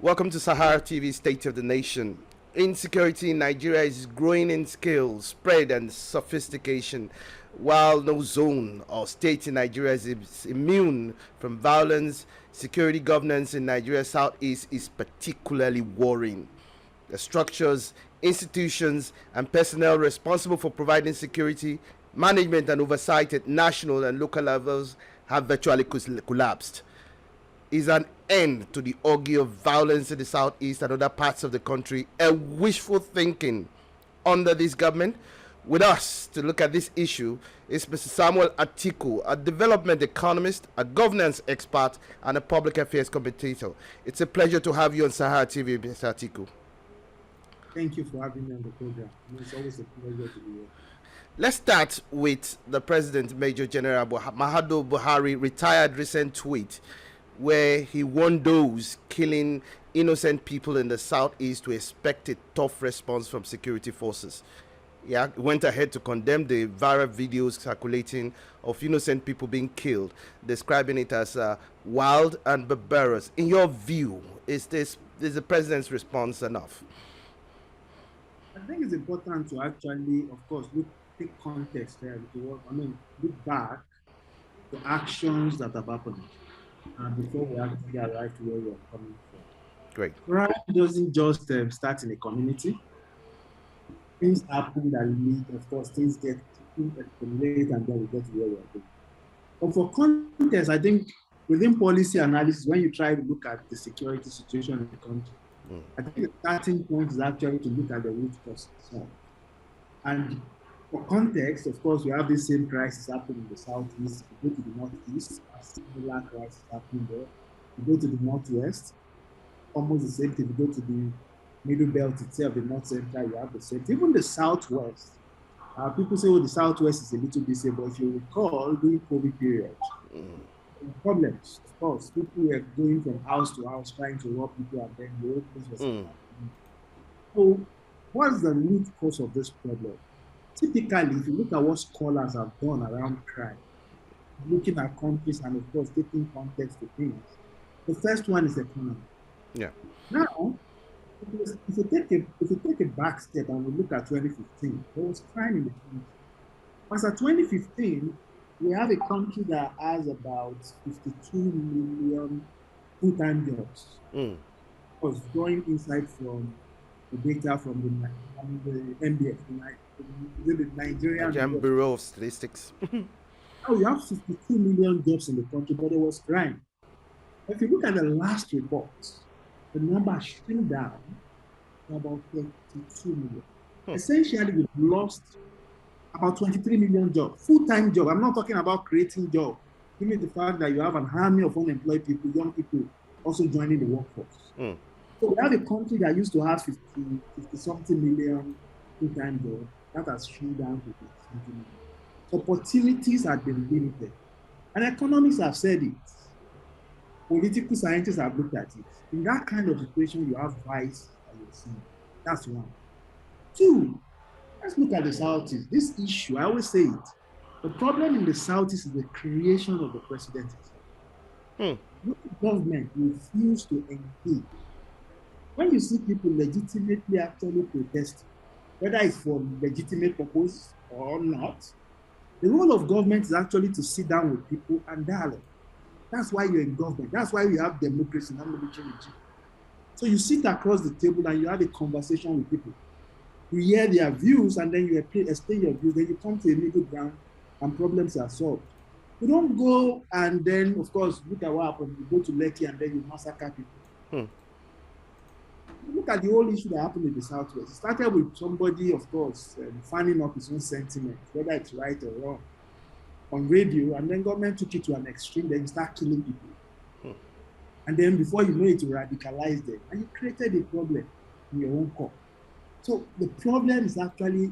Welcome to Sahara TV, State of the Nation. Insecurity in Nigeria is growing in scale, spread, and sophistication, while no zone or state in Nigeria is immune from violence. Security governance in Nigeria's southeast is particularly worrying. The structures, institutions, and personnel responsible for providing security, management, and oversight at national and local levels have virtually collapsed. Is an end to the orgy of violence in the southeast and other parts of the country a wishful thinking under this government? With us to look at this issue is Mr. Samuel Atiku, a development economist, a governance expert, and a public affairs commentator. It's a pleasure to have you on Sahara TV, Mr. Atiku. Thank you for having me on the program. It's always a pleasure to be here. Let's start with the President Major General Muhammadu Buhari retired recent tweet where he warned those killing innocent people in the southeast to expect a tough response from security forces. He went ahead to condemn the viral videos circulating of innocent people being killed, describing it as wild and barbarous. In your view, is the president's response enough? I think it's important to actually, of course, take context there. Look back to actions that have happened. Before we actually arrive to where we are coming from. Great. Crime doesn't just start in a community. Things happen that lead, of course, things get accumulated and then we get to where we are going. But for context, I think within policy analysis, when you try to look at the security situation in the country, I think the starting point is actually to look at the root cause itself. And for context, of course, we have the same crisis happening in the southeast. You go to the northeast, a similar crisis happening there. You go to the northwest, almost the same thing. You go to the middle belt itself, the north central, you have the same thing. Even the southwest. People say, oh, the southwest is a little bit safe, but if you recall, during COVID period, problems, of course, people were going from house to house trying to rob people, and then the whole place was happening. So, what's the root cause of this problem? Typically, if you look at what scholars have done around crime, looking at countries and, of course, taking context to things, the first one is economy. Yeah. Now, if you take a back step and we look at 2015, there was crime in the country. As at 2015, we have a country that has about 52 million full-time jobs. I was drawing insight from the data from the MBF, the Nigerian Bureau of Statistics. Now we have 52 million jobs in the country, but there was crime. If you look at the last report, the number shrink down to about 32 million. Essentially, we've lost about 23 million jobs, full-time jobs. I'm not talking about creating jobs. Given the fact that you have an army of unemployed people, young people also joining the workforce. So we have a country that used to have 50-something million full-time jobs. That has shrunk down to 50 million. Opportunities have been limited. And economists have said it. Political scientists have looked at it. In that kind of situation, you have vice and you're seeing. That's one. Two, let's look at the Southeast. This issue, I always say it. The problem in the Southeast is the creation of the president. The government refuse to engage. When you see people legitimately actually protesting, whether it's for legitimate purpose or not, the role of government is actually to sit down with people and dialogue. That's why you're in government. That's why we have democracy, not military regime. So you sit across the table and you have a conversation with people. You hear their views and then you explain your views. Then you come to a middle ground and problems are solved. You don't go and then, of course, look at what happened. You go to Lekki and then you massacre people. Look at the whole issue that happened in the Southwest. It started with somebody, of course, fanning up his own sentiment, whether it's right or wrong, on radio, and then government took it to an extreme, then you start killing people. And then before you know it, you radicalize them, and you created a problem in your own core. So the problem is actually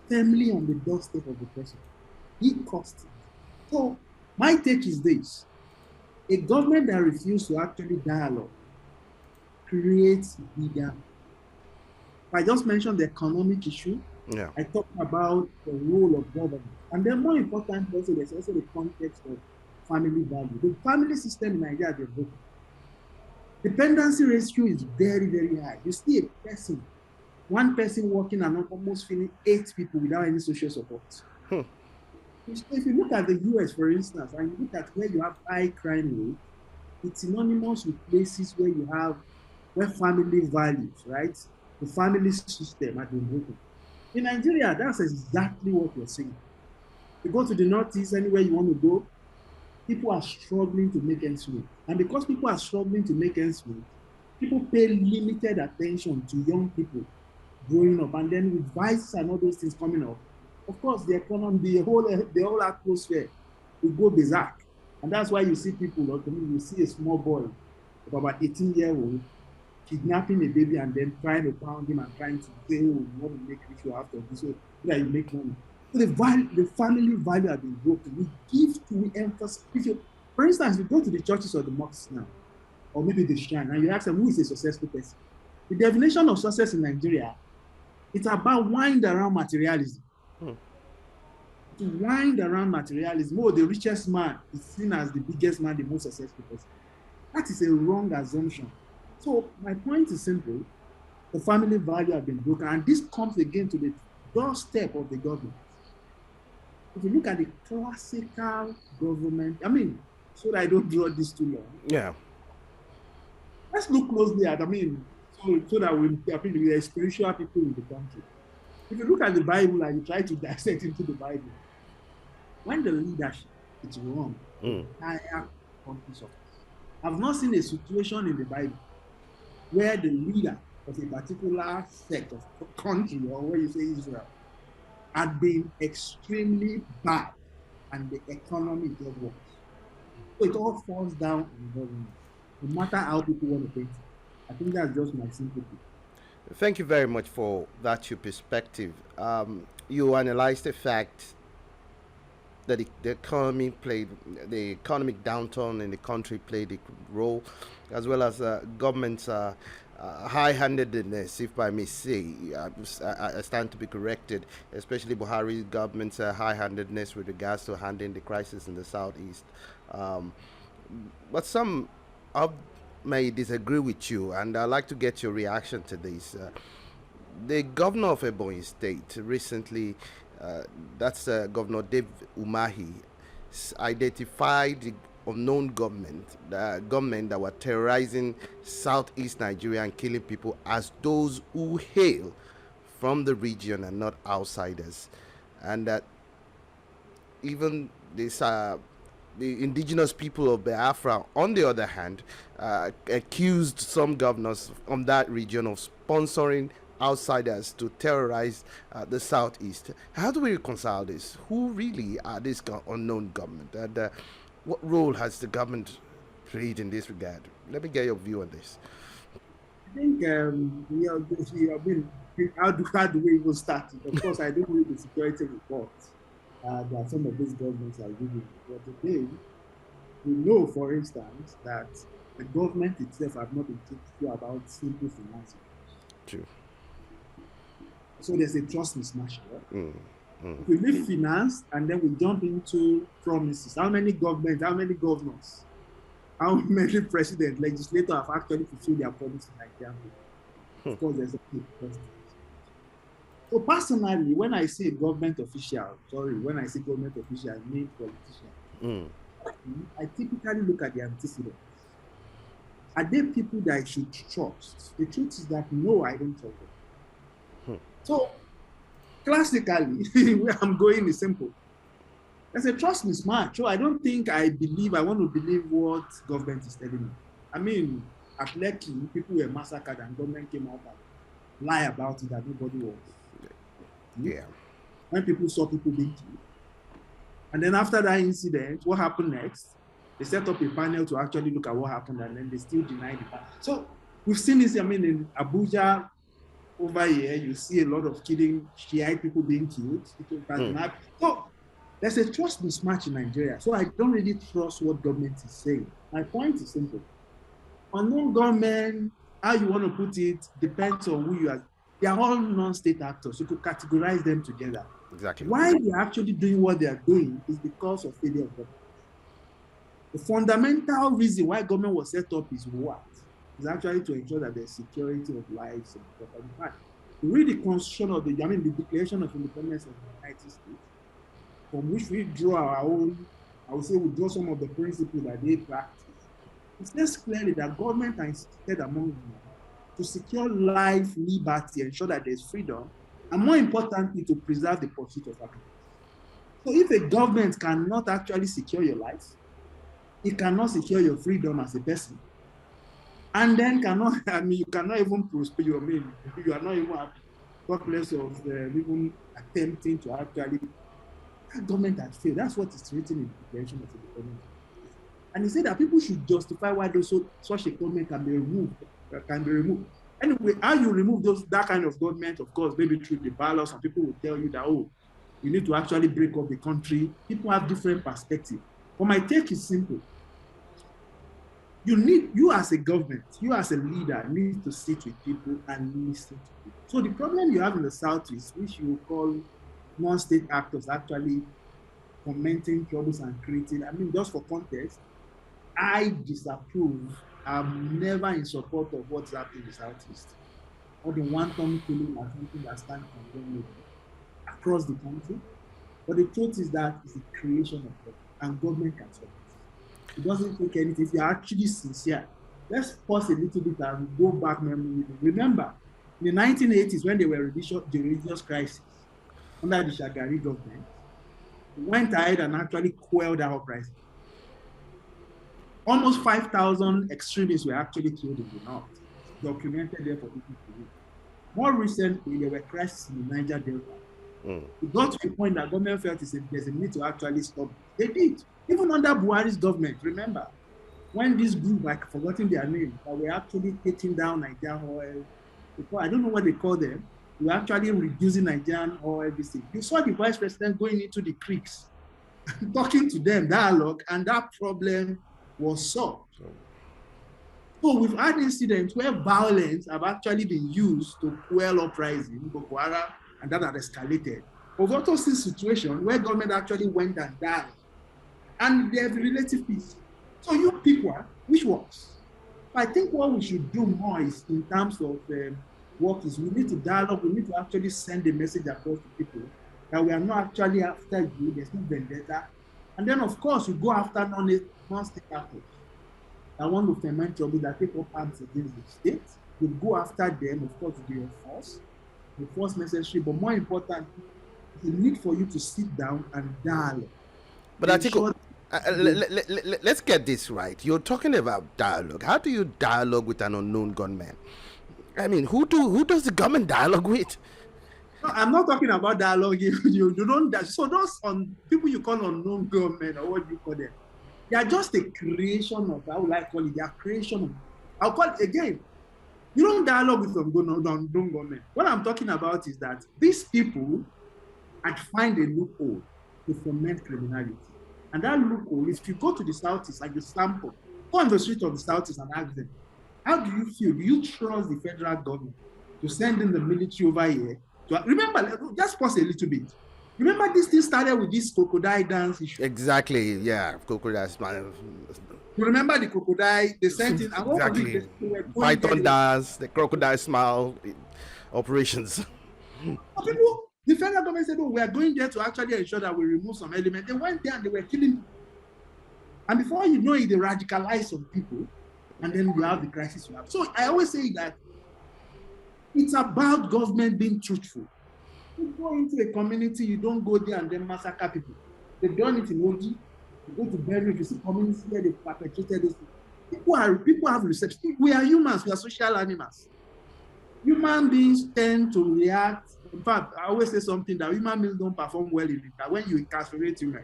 firmly on the doorstep of the person. He caused it. So my take is this: a government that refuses to actually dialogue creates bigger. I just mentioned the economic issue. I talked about the role of government. And then more important, also, there's also the context of family value. The family system in Nigeria is broken. Dependency ratio is very, very high. You see a person, one person working and almost feeding 8 people without any social support. If you look at the US, for instance, and you look at where you have high crime rate, it's synonymous with places where family values, right? The family system has been broken. In Nigeria, that's exactly what you're saying. You go to the Northeast, anywhere you want to go, people are struggling to make ends meet. And because people are struggling to make ends meet, people pay limited attention to young people growing up. And then with vices and all those things coming up, of course, the economy, the whole atmosphere will go berserk. And that's why you see people, like, you see a small boy of about 18-year-old kidnapping a baby and then trying to pound him and trying to say, oh, you want to make rich after this, so that you make money. So the family value has been broken. We emphasize. For instance, you go to the churches or the mosques now, or maybe the shrine, and you ask them who is a successful person. The definition of success in Nigeria, it's about wind around materialism. To wind around materialism, oh, the richest man is seen as the biggest man, the most successful person. That is a wrong assumption. So my point is simple. The family value has been broken, and this comes again to the doorstep of the government. If you look at the classical government, so that I don't draw this too long. Yeah. Let's look closely at, so that we are spiritual people in the country. If you look at the Bible and you try to dissect into the Bible, when the leadership is wrong, entire country suffers. I've not seen a situation in the Bible where the leader of a particular sect of country, or where you say Israel, had been extremely bad and the economy got worse. So it all falls down on the government, no matter how people want to paint it. I think that's just my simple view. Thank you very much for that, your perspective. You analyzed the fact that the economic downturn in the country played a role, as well as government's high-handedness, if I may say. I stand to be corrected, especially Buhari's government's high-handedness with regards to handling the crisis in the southeast. But some may disagree with you, and I'd like to get your reaction to this. The governor of Ebonyi State recently, that's Governor Dave Umahi, identified the unknown gunmen that were terrorizing southeast Nigeria and killing people as those who hail from the region and not outsiders, and that even this the indigenous people of Biafra, on the other hand, accused some governors from that region of sponsoring outsiders to terrorize the southeast. How do we reconcile this? Who really are this unknown government? And what role has the government played in this regard? Let me get your view on this. I think how do we even start it? Of course, I don't read the security reports that some of these governments are giving. But today, we know, for instance, that the government itself has not been thinking about simple financing. True. So there's a trust mismatch. Right? If we leave finance and then we jump into promises, how many governors, how many presidents, legislators have actually fulfilled their promises in Nigeria? Of course, there's a big question. So personally, when I say government official, I mean politician. I typically look at the antecedents. Are they people that I should trust? The truth is that no, I don't trust them. So classically, where I'm going is simple. There's a trust mismatch. So I don't think I want to believe what government is telling me. At Lekki, people were massacred and government came out and lie about it that nobody was. Yeah. When people saw people being killed. And then after that incident, what happened next? They set up a panel to actually look at what happened, and then they still denied it. So we've seen this, in Abuja over here, you see a lot of killing, Shiite people being killed. So there's a trust mismatch in Nigeria. So I don't really trust what government is saying. My point is simple. Unknown government, how you want to put it, depends on who you are. They are all non-state actors. You could categorize them together. Exactly. Why they're actually doing what they are doing is because of failure of government. The fundamental reason why government was set up is what? is actually to ensure that there's security of lives and property. In fact, read the constitution of the Declaration of Independence of the United States, from which we draw our own, I would say we draw some of the principles that they practice. It says clearly that government are instituted among men to secure life, liberty, ensure that there's freedom, and more importantly, to preserve the pursuit of happiness. So if a government cannot actually secure your life, it cannot secure your freedom as a person, and then cannot, you cannot even prosper your mean, you are not even happy, talk less of even attempting to actually, that government has failed. That's what is written in the Declaration of Independence. And he said that people should justify why such a government can be removed. Anyway, how you remove that kind of government, of course, maybe through the ballots, and people will tell you that, oh, you need to actually break up the country. People have different perspectives. But my take is simple. You as a government, you as a leader, need to sit with people and listen to people. So the problem you have in the Southeast, which you call non-state actors actually fomenting troubles and creating, just for context, I disapprove. I'm never in support of what's happening in the Southeast. Or the wanton killing or something that stands condemned across the country. But the truth is that it's the creation of government, and government can solve it. It doesn't take anything. If you're actually sincere, let's pause a little bit and go back memory. Remember, in the 1980s, when there were the religious crisis under the Shagari government, went ahead and actually quelled that uprising. Almost 5,000 extremists were actually killed in the north, documented there for people to read. More recently, there were crises in the Niger Delta. It got to a point that government felt there's a need to actually stop it. They did. Even under Buhari's government, remember, when this group, I've forgotten their name, that were actually taking down Nigerian oil, I don't know what they call them, we were actually reducing Nigerian oil, everything. You saw the vice president going into the creeks, talking to them, dialogue, and that problem was solved. So we've had incidents where violence have actually been used to quell uprising, Boko Haram, and that had escalated. We've also seen situations where government actually went and died, and there's relative peace. So you pick one, which works. I think what we should do more is in terms of work is we need to dialogue, we need to actually send a message across to people that we are not actually after you, there's no vendetta. And then, of course, we go after non-state actors that want to ferment trouble, that take up arms against the state. We go after them, of course, with the force necessary, but more important, the need for you to sit down and dialogue. But Atiku, let's get this right. You're talking about dialogue. How do you dialogue with an unknown gunman? Who does the government dialogue with? No, I'm not talking about dialogue. You don't. So those people you call unknown gunmen, or what you call them, they are just a creation of, how would I call it? They are creation of, I'll call it again. You don't dialogue with some unknown gunmen. What I'm talking about is that these people had find a loophole to foment criminality. And that loophole is, if you go to the Southeast, like the sample, go on the street of the Southeast and ask them, how do you feel? Do you trust the federal government to send in the military over here? Remember, just pause a little bit. Remember, this thing started with this crocodile dance issue. Exactly, yeah, crocodile smile. You remember the crocodile? They sent in exactly. Python dance, the crocodile smile operations. People, the federal government said, "Oh, we are going there to actually ensure that we remove some elements." They went there and they were killing people. And before you know it, they radicalize some people, and then you have the crisis you have. So I always say that it's about government being truthful. You go into a community, you don't go there and then massacre people. They've done it in Oji. You go to Berry, you see communities where they perpetrated this. People have reception. We are humans, we are social animals. Human beings tend to react. In fact, I always say something that human beings don't perform well in it. That when you incarcerate women,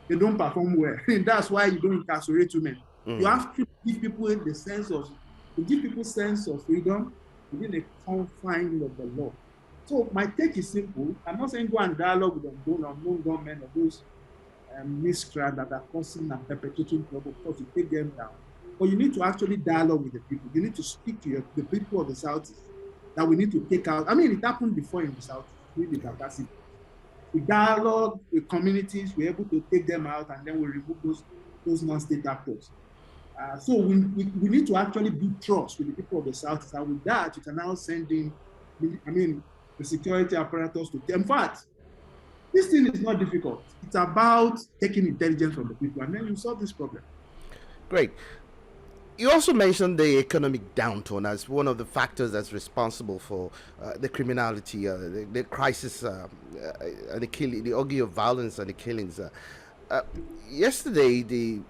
they don't perform well. That's why you don't incarcerate women. You have to give people the sense of, freedom within the confines of the law. So my take is simple. I'm not saying go and dialogue with unknown government or those miscreants that are causing and perpetrating trouble, of course, you take them down. But you need to actually dialogue with the people. You need to speak to the people of the Southeast that we need to take out. It happened before in the Southeast with the capacity. We dialogue with communities, we're able to take them out, and then we remove those non-state actors. So we need to actually build trust with the people of the South. And with that, you can now send in, the security apparatus to. In fact, this thing is not difficult. It's about taking intelligence from the people, and then you solve this problem. Great. You also mentioned the economic downturn as one of the factors that's responsible for the criminality, the crisis, and the killing, the orgy of violence and the killings. Yesterday,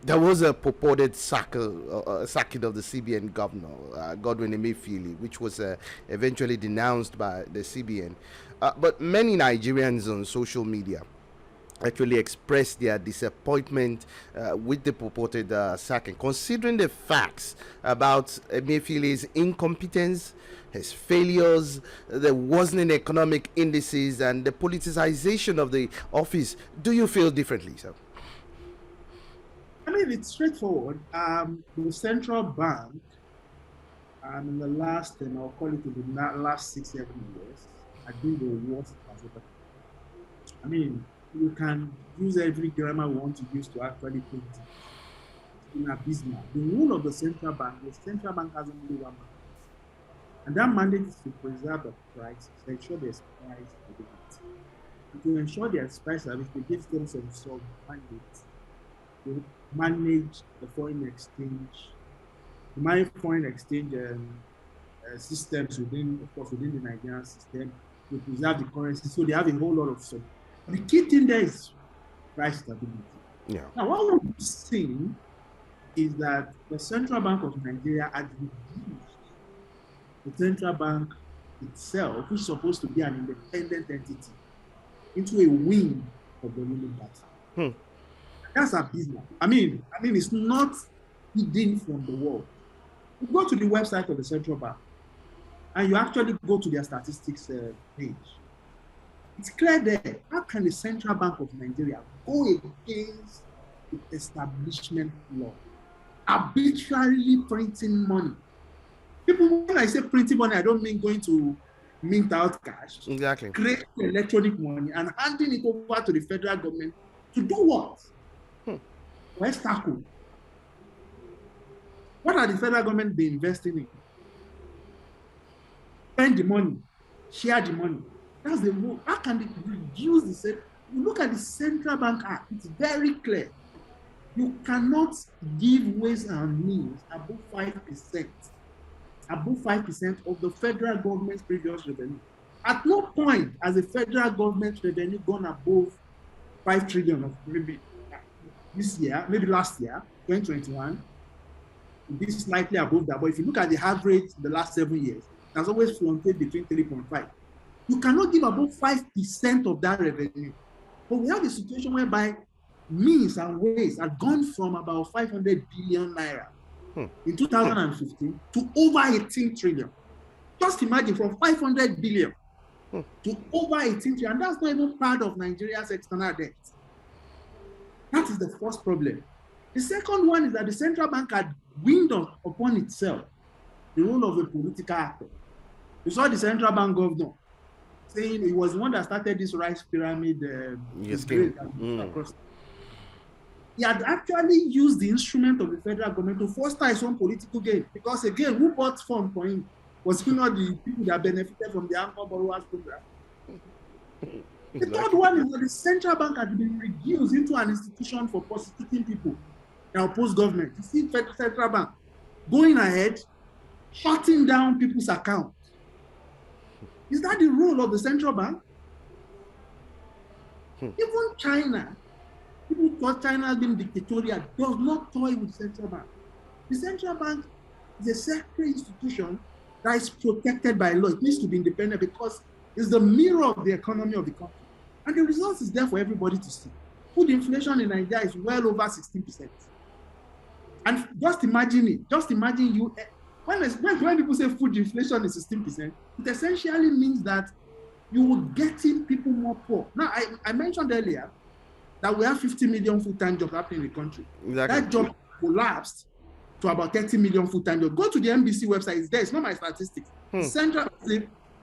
there was a purported sacking of the CBN governor, Godwin Emefiele, which was eventually denounced by the CBN. But many Nigerians on social media actually expressed their disappointment with the purported sacking, considering the facts about Emefiele's incompetence, his failures, the worsening economic indices, and the politicization of the office. Do you feel differently, sir? It's straightforward. The central bank, in the last, I'll call it in the last 6-7 years, I think the worst has ever. You can use every grammar we want to use to actually put it. It's been abysmal. The role of the central bank has only one mandate. And that mandate is to preserve the price, to ensure there's price stability. And to ensure there's price stability, they give them some sort of mandate to manage the foreign exchange, to manage foreign exchange systems within the Nigerian system, to preserve the currency. So they have a whole lot of stuff. The key thing there is price stability. Yeah. Now, what we've seen is that the Central Bank of Nigeria has reduced the central bank itself, which is supposed to be an independent entity, into a wing of the ruling party. That's abysmal. It's not hidden from the world. You go to the website of the central bank, and you actually go to their statistics page. It's clear there. How can the Central Bank of Nigeria go against the establishment law, arbitrarily printing money? People, when I say printing money, I don't mean going to mint out cash. Exactly. Create electronic money and handing it over to the federal government to do what? Where's Atiku? What are the federal government been investing in? Spend the money, share the money. That's the rule. How can they reduce the same? You look at the Central Bank Act, it's very clear. You cannot give ways and means above 5%. Above 5% of the federal government's previous revenue. At no point has the federal government revenue gone above 5 trillion of maybe this year, maybe last year, 2021. This is slightly above that. But if you look at the average the last 7 years, there's always fluctuated between 3.5. You cannot give above 5% of that revenue. But we have a situation whereby means and ways have gone from about 500 billion naira in 2015 to over 18 trillion. Just imagine, from 500 billion to over 18 trillion. And that's not even part of Nigeria's external debt. That is the first problem. The second one is that the central bank had wind upon itself the role of a political actor. You saw the central bank governor saying he was the one that started this rice pyramid. He had actually used the instrument of the federal government to foster his own political gain. Because again, who bought funds for him? Was he not the people that benefited from the Anchor Borrowers Program? The third one is that the central bank had been reduced into an institution for prosecuting people that oppose government. You see, the central bank going ahead, shutting down people's accounts. Is that the role of the central bank? Even China, people thought China has been dictatorial, does not toy with central bank. The central bank is a sacred institution that is protected by law. It needs to be independent because it's the mirror of the economy of the country. And the results is there for everybody to see. Food inflation in Nigeria is well over 16%. And just imagine it. Just imagine you. When people say food inflation is 16%, it essentially means that you will getting people more poor. Now, I mentioned earlier that we have 50 million full-time jobs happening in the country. Exactly. That job collapsed to about 30 million full-time jobs. Go to the NBC website. It's there. It's not my statistics. Central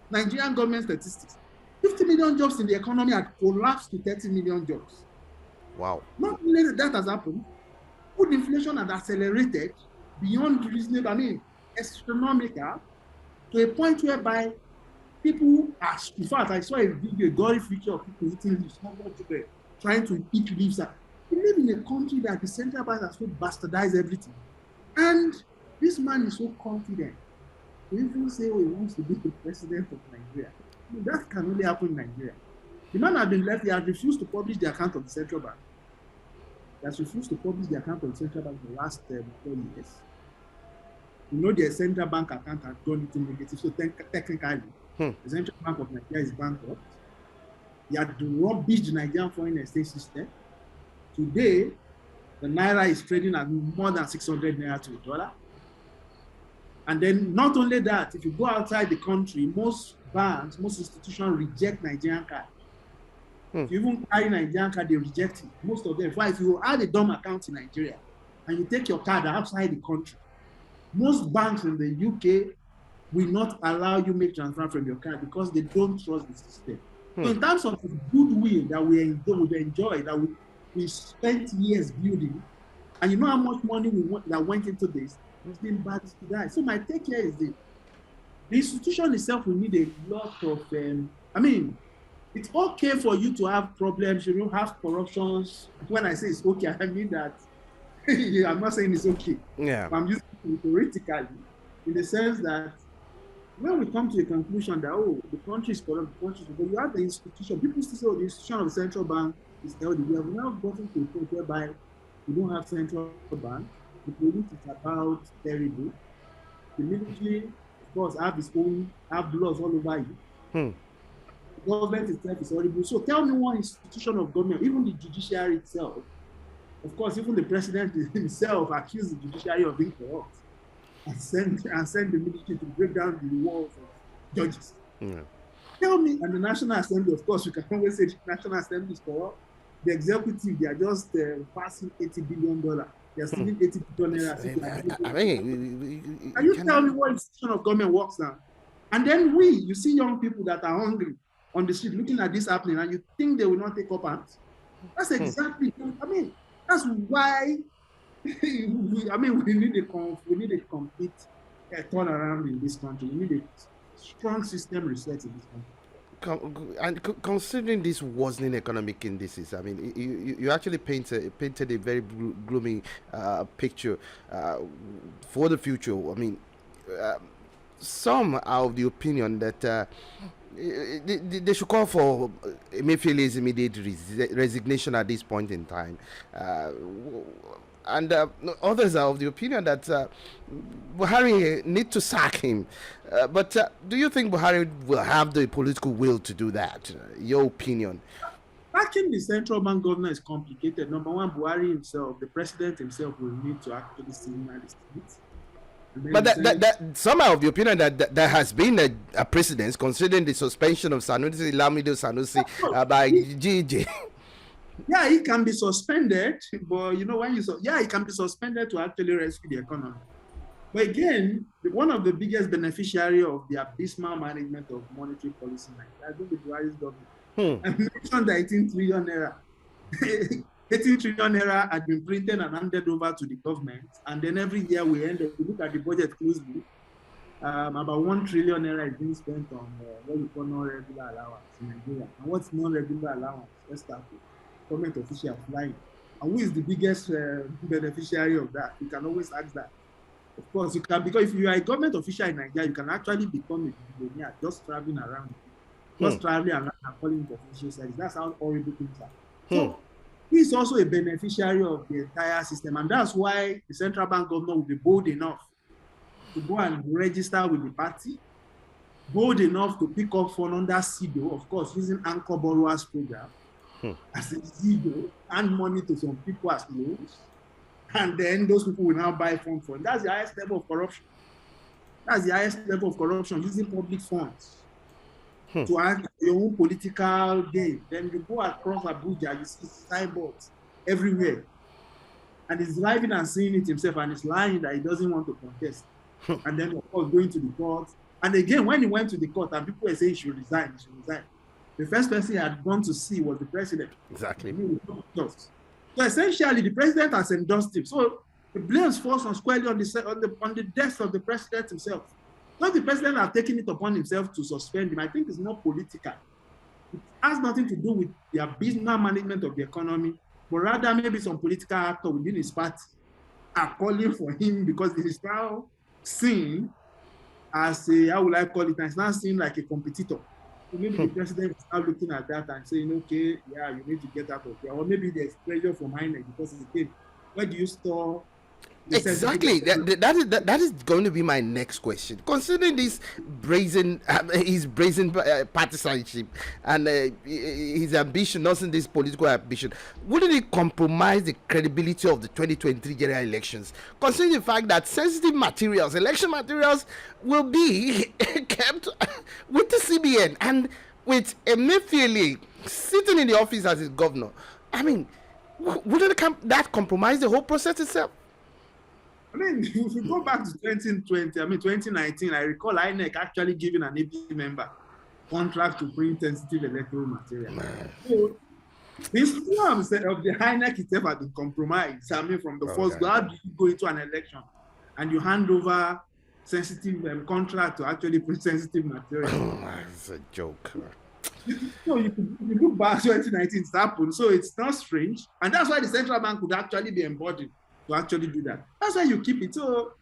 Nigerian government statistics. 50 million jobs in the economy had collapsed to 30 million jobs. Wow. Not only that has happened, food inflation had accelerated beyond reasonable, astronomical, to a point whereby people are, in fact, I saw a video, a gory picture of people eating leaves, small children trying to eat leaves. We live in a country that the central bank has so bastardized everything. And this man is so confident to even say, oh, he wants to be the president of Nigeria. That can only happen in Nigeria. The man has been left, he has refused to publish the account of the central bank. He has refused to publish the account of the central bank for the last 4 years. You know, the central bank account has gone into negative, so technically, the Central Bank of Nigeria is bankrupt. He had rubbished the Nigerian foreign exchange system. Today, the Naira is trading at more than 600 Naira to the dollar. And then not only that, if you go outside the country, most banks, most institutions reject Nigerian card. If you even carry Nigerian card, they reject it. Most of them. Why? If you add a dumb account in Nigeria and you take your card outside the country, most banks in the UK will not allow you make transfer from your card because they don't trust the system. So in terms of the goodwill that we enjoy, that we spent years building, and you know how much money that went into this, it's been bad to die. So my take here is the institution itself will need a lot of, it's okay for you to have problems, you know, have corruptions. When I say it's okay, I mean that I'm not saying it's okay. Yeah. I'm using it theoretically in the sense that when we come to the conclusion that, oh, the country is corrupt, but you have the institution, people still say, oh, the institution of the central bank is healthy. We have now gotten to a point whereby we don't have central bank. The police is about terrible. The military, of course, have laws all over you. The government itself is horrible. So tell me one institution of government, even the judiciary itself, of course, even the president himself accused the judiciary of being corrupt and send the military to break down the walls of judges. Tell me, and the National Assembly, of course, you can always say the National Assembly is corrupt. The executive, they are just passing $80 billion. They are stealing 80 billion. Can you tell me what institution of government works now? And then you see young people that are hungry on the street looking at this happening, and you think they will not take up arms. That's exactly, that's why we need a complete turnaround in this country. We need a strong system reset in this country. And considering this worsening economic indices, you actually painted a very gloomy picture for the future. Some are of the opinion that they should call for Emefiele's immediate resignation at this point in time. And others are of the opinion that Buhari need to sack him. But do you think Buhari will have the political will to do that? Your opinion? Sacking the central bank governor is complicated. Number one, Buhari himself, the president himself, will need to actually signal the streets. But that some are of the opinion that there has been a precedence, considering the suspension of Sanusi Lamido Sanusi by GJ. Yeah, he can be suspended, but you know when he can be suspended to actually rescue the economy. But again, one of the biggest beneficiary of the abysmal management of monetary policy, I think the Buhari's government. I mentioned the 18 trillion naira. 18 trillion naira had been printed and handed over to the government, and then every year we end up, we look at the budget closely, about 1 trillion naira is being spent on what we call non-regular allowance in Nigeria. And what's non-regular allowance? Let's start with government official flying. And who is the biggest beneficiary of that? You can always ask that. Of course, you can, because if you are a government official in Nigeria, you can actually become a billionaire just traveling around. Just traveling around and calling the official service. That's how horrible things are. So, he's also a beneficiary of the entire system. And that's why the central bank governor will be bold enough to go and register with the party, bold enough to pick up fund under CBN, of course, using Anchor Borrowers Program as a CBN, and money to some people as loans. And then those people will now buy funds for it. That's the highest level of corruption. That's the highest level of corruption, using public funds to act your own political gain. Then you go across Abuja, you see signboards everywhere. And he's driving and seeing it himself, and he's lying that he doesn't want to contest. And then, of course, going to the court. And again, when he went to the court, and people were saying he should resign, the first person he had gone to see was the president. Exactly. So essentially, the president has endorsed him. So the blames falls on squarely on the death of the president himself. Not the president has taken it upon himself to suspend him. I think it's more political. It has nothing to do with the abysmal management of the economy, but rather maybe some political actor within his party are calling for him because it is now seen as a, how will I call it, it's now seen like a competitor. So maybe the president is now looking at that and saying, okay, yeah, you need to get out of here. Or maybe there's pressure from INEC because it's a where do you store exactly that is going to be my next question, considering this brazen his brazen partisanship and his ambition, not in this political ambition, wouldn't it compromise the credibility of the 2023 general elections, considering the fact that sensitive materials, election materials, will be kept with the CBN and with Emefiele sitting in the office as his governor? I mean, wouldn't that compromise the whole process itself? I mean, if you go back to 2019, I recall INEC actually giving an AP member contract to print sensitive electoral material. So, this form of the INEC itself has been compromised. I mean, from the first go, how do you go into an election and you hand over sensitive contract to actually print sensitive material? It's a joke. So you look back, 2019, it's happened. So it's not strange. And that's why the central bank could actually be embodied to actually do that. That's why you keep it. So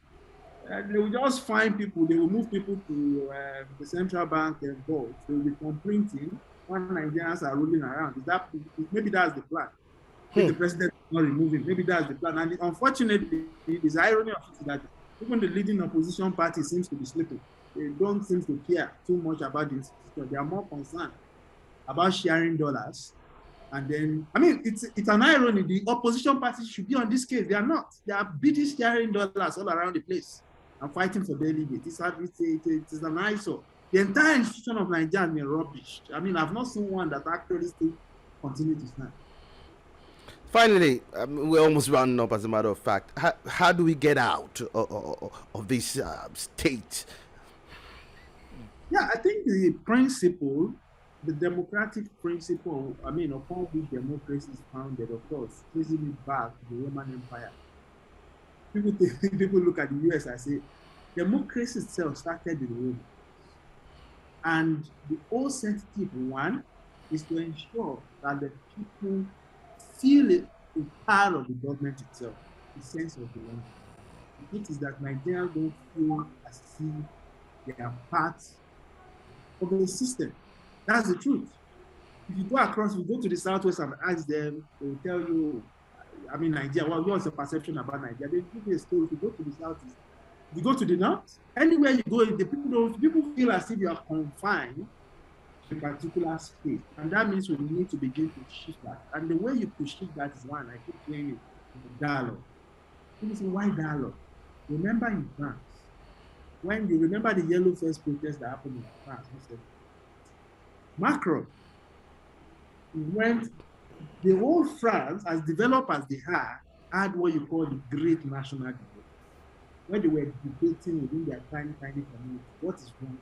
they will just find people, they will move people to the central bank and board. So with printing, when Nigerians are rolling around, maybe that's the plan. If the president is not removing, maybe that's the plan. And unfortunately, it is irony of it that even the leading opposition party seems to be sleeping. They don't seem to care too much about the institution. They are more concerned about sharing dollars. And then, I mean, it's an irony. The opposition parties should be on this case. They are not. They are busy sharing dollars all around the place and fighting for delegates. It's an eyesore. The entire institution of Nigeria has been rubbish. I mean, I've not seen one that actually still continue to stand. Finally, we're almost rounding up, as a matter of fact. How do we get out of this state? Yeah, I think the principle, the democratic principle, I mean, upon which democracy is founded, of course, tracing it back to the Roman Empire. People look at the US and say, democracy itself started in Rome. And the whole sensitive one is to ensure that the people feel it is part of the government itself, the sense of belonging. It is that Nigerians don't feel as if they are part of the system. That's the truth. If you go across, you go to the Southwest and ask them, they will tell you, I mean, Nigeria, what's the perception about Nigeria? They give you a story. If you go to the Southeast, if you go to the North, anywhere you go, the people feel as if you are confined to a particular space. And that means we need to begin to shift that. And the way you could shift that is one, I keep saying it, dialogue. People say, why dialogue? Remember in France, when you remember the yellow first protest that happened in France, Macron went, the whole France, as developed as they had what you call the great national debate, where they were debating within their tiny community, what is wrong.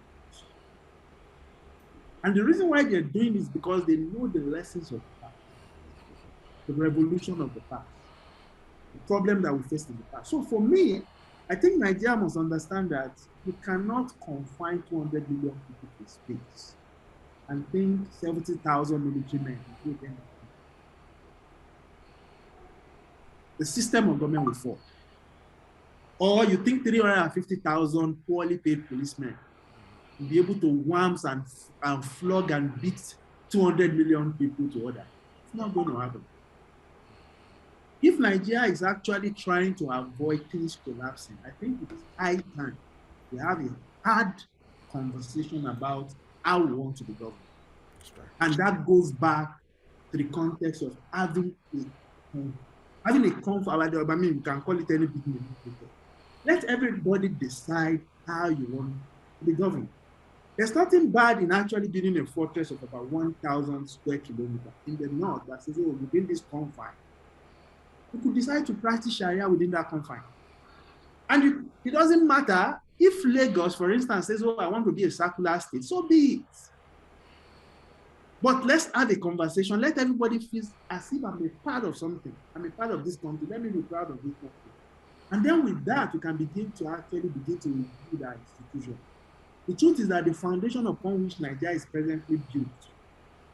And the reason why they're doing this is because they know the lessons of the past, the revolution of the past, the problem that we faced in the past. So for me, I think Nigeria must understand that you cannot confine 200 million people to space and think 70,000 military men will do anything. The system of government will fall. Or you think 350,000 poorly paid policemen will be able to wham and flog and beat 200 million people to order. It's not going to happen. If Nigeria is actually trying to avoid things collapsing, I think it is high time we have a hard conversation about how we want to be governed. And that goes back to the context of having a comfort. I mean, you can call it anything. Let everybody decide how you want to be governed. There's nothing bad in actually building a fortress of about 1,000 square kilometers in the north that says, oh, within this confine, we could decide to practice Sharia within that confine. And it doesn't matter if Lagos, for instance, says, oh, I want to be a secular state, so be it. But let's have a conversation. Let everybody feel as if I'm a part of something. I'm a part of this country. Let me be proud of this country. And then with that, we can begin to begin to review that institution. The truth is that the foundation upon which Nigeria is presently built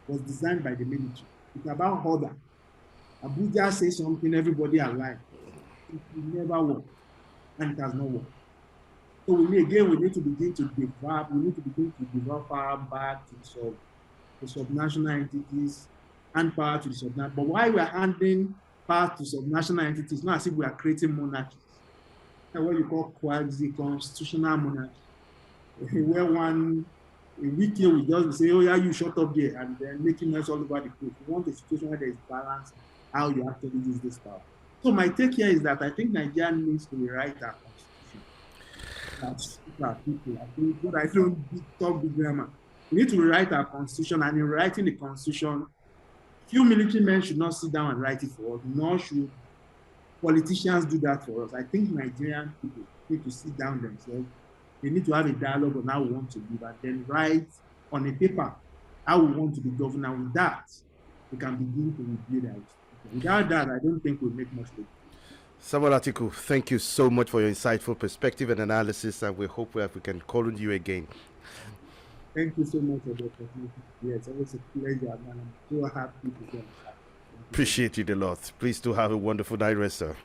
was designed by the military. It's about order. Abuja says something, everybody aligned. It will never work, and it has not worked. So we need to begin to develop power back to the subnational entities and power to the subnational. But while we are handing power to subnational entities, not as if we are creating monarchies. That's what you call quasi-constitutional monarchy, where a weak will just say, oh yeah, you shut up there, and then making noise all over the place. We want a situation where there is balance, how you actually use this power. So my take here is that I think Nigeria needs to rewrite our constitution. That's our people. I think what I don't talk big grammar. We need to rewrite our constitution, and in writing the constitution, few military men should not sit down and write it for us, nor should politicians do that for us. I think Nigerian people need to sit down themselves. They need to have a dialogue on how we want to live, and then write on a paper how we want to be governed. And with that, we can begin to review that. Without that, I don't think we'll make much progress. Samuel Atiku, thank you so much for your insightful perspective and analysis, and we hope we can call on you again. Thank you so much for the opportunity. Yes, always a pleasure, and I'm so happy to be on. Appreciate you a lot. Please do have a wonderful night rest, sir.